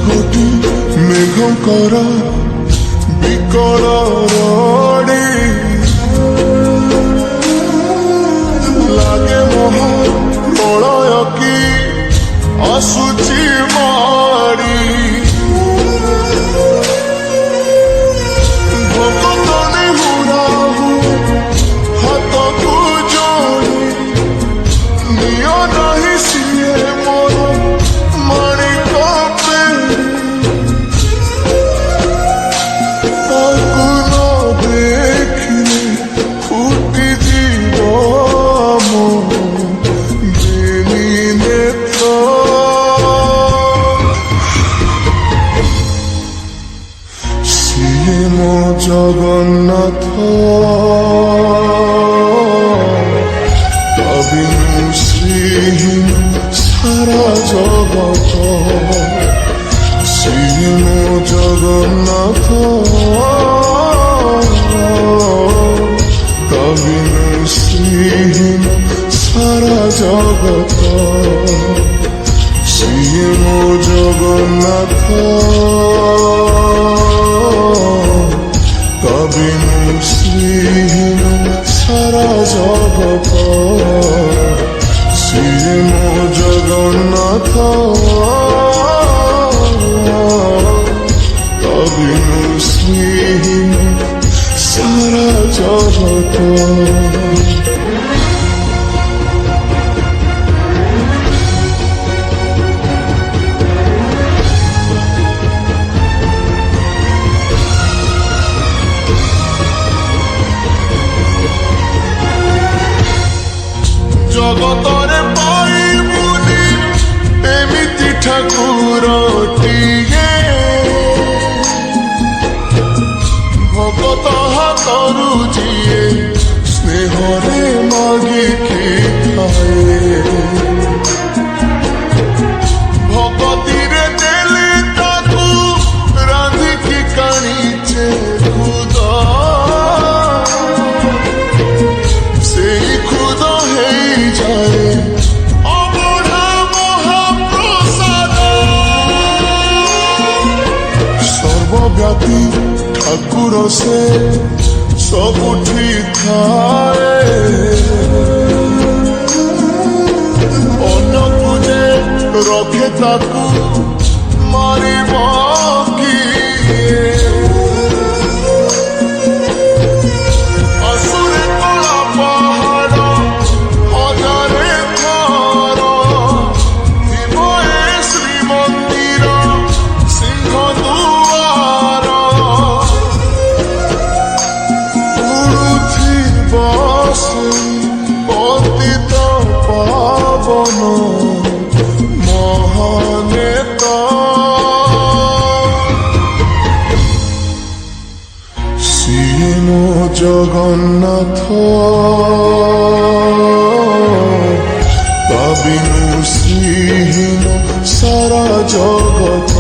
କୋଟି ମେଘଙ୍କର ବିକଳ ରଡ଼ି ଲାଗେ ମହା ପ୍ରଳୟ କି ଆସୁଛି ମାଡ଼ି ଭଗତନି ହୁଡ଼ାହୁ ହାତକୁ ଯୋଡ଼ି ନିଅ ନାହିଁ ସିଏ ମୋର ମାଣିକ ପେଡ଼ି ତାକୁ ନ ଦେଖିଲେ ଫୁଟିଯିବ ମୋ ବେନି ନେତ୍ର ସିଏ ମୋ ଜଗନ୍ନାଥ ବିନୁ ଶ୍ରୀହୀନ ସାରା ଜଗତ ସିଏ ମୋ ଜଗନ୍ନାଥ ବିନୁ ଶ୍ରୀହୀନ ସାରା ଜଗତ ସିଏ ମୋ ଜଗନ୍ନାଥ বিনু শ্রীহীন সারা জগত সিয়ে মো জগন্নাথ বিনু শ্রীহীন সারা জগত জগতরে পাইবুনি এমিতি ঠাকুরটিয়ে ভগত হাতরু যিয়ে স্নেহরে মাগিকি খায়ে ভগতিরে দেলে তাকু রাধিকি কানিছে খুদ সেই খুদ হেই যায় অবঢ়া মহাপ্রসাদ সর্বব্যাপী ঠাকুর সে ସବୁଠି ଥାଏ ଅନ୍ୟକୁ ଯେ ରଖେ ତାକୁ ମାରିବ କିଏ আসুরে কলা পাহাড় হাজারে থর থিব এ শ্রীমন্দির সিংহ দুয়ার উড়ুথিব সেই পতিত পাবন মহানেতা সিয়ে মো জগন্নাথ বিনু শ্রীহীন সারা জগত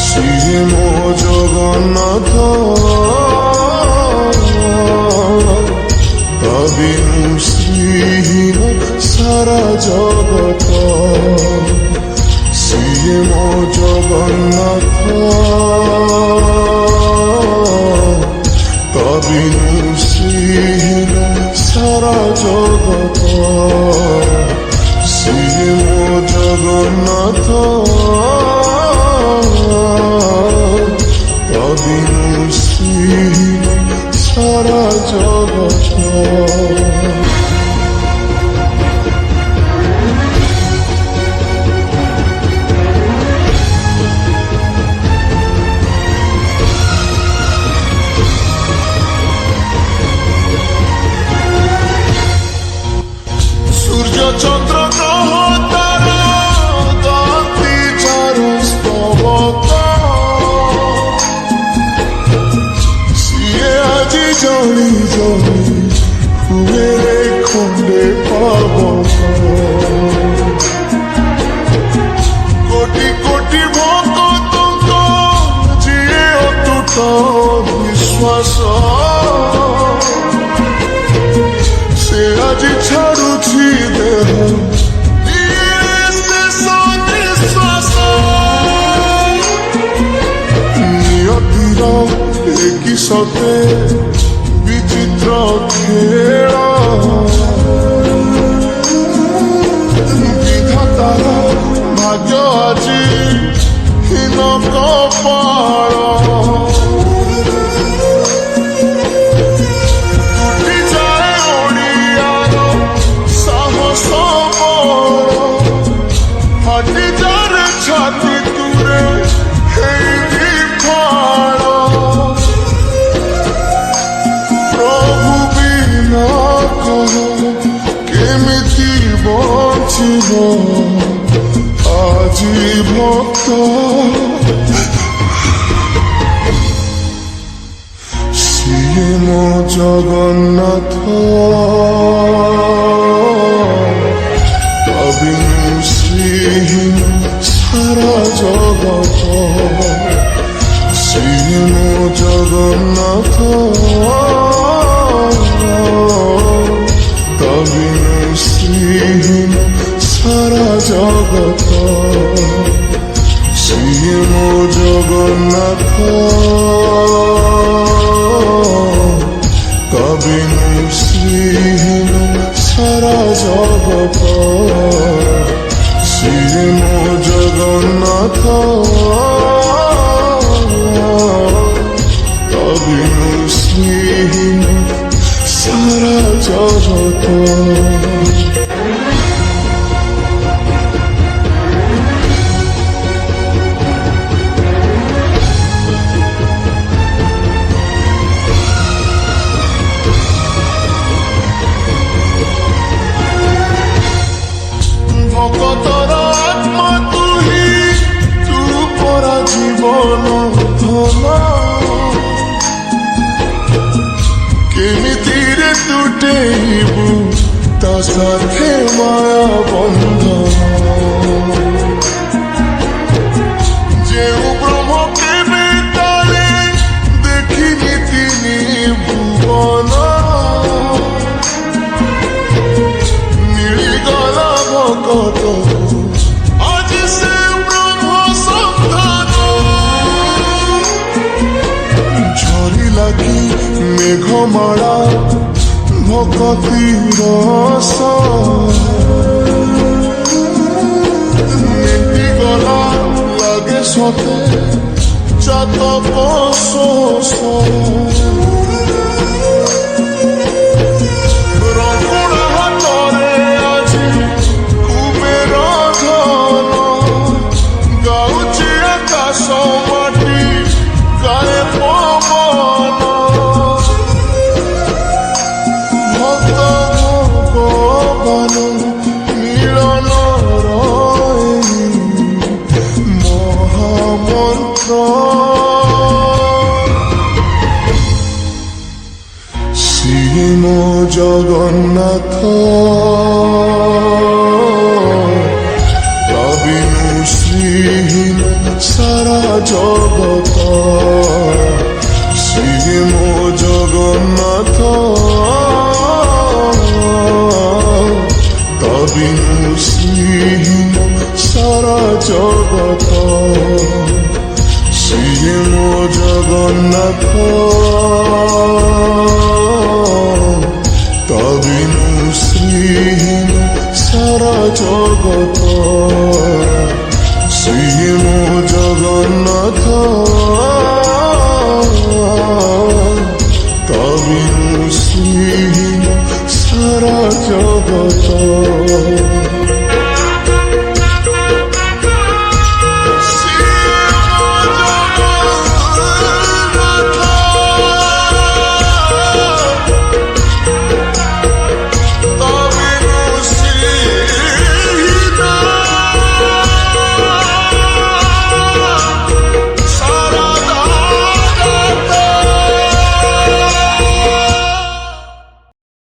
সিয়ে মো জগন্নাথ বিনু শ্রীহীন সারা জগত সিয়ে মো জগন্নাথ বিনু শ্রীহীন সারা জগত সিয়ে মো জগন্নাথ বিনু শ্রীহীন সারা জগত চন্দ্র গ্রহ তারা গতি চার সতে বিচিত্র খেল বিধাতার ভাগ্য আজি হীন কপাল টুটি যায় ওড়িয়ার সাহস বড় ফাটি যারে ছাতি তুরে হেই বিফল প্রভু বিনা কহ কেমিতি বঞ্চিব আজি ভক্ত সিয়ে মো জগন্নাথ অবিনু শ্রীহীন সারা জগত সিয়ে মো জগন্নাথ অবিনু শ্রীহীন সারা জগত সিয়ে মো জগন্নাথ কবিনু শ্রীহীন সারা জগত সিয়ে মো জগন্নাথ কবিনু শ্রীহীন সারা জগত ভকতর আত্মা তুহি তু পরা জীবন ধন কেমিতিরে তুটেইবু তা সাথে মায়া বন্ধন যেউ ব্রহ্ম প্রেমে তালে দেখিনি তিনি ভুবন মিলিগলা ভকত আজি সে ব্রহ্ম সন্ধান ঝরি লাগি মেঘমালা ভকতি রস মেটি গলা লাগে সতে চাতক শোষ রঘুড়া হাতরে আজি কুবের ধন গাউছি আকাশ মাটি গায়ে পবন ভক্ত ভগবান মিলন রই মহামন্ত্র সিয়ে মো জগন্নাথ কবিনু শ্রীহীন সারা জগত সিয়ে মো জগন্নাথ কবিনু শ্রীহীন সারা জগত সিয়ে মো জগন্নাথ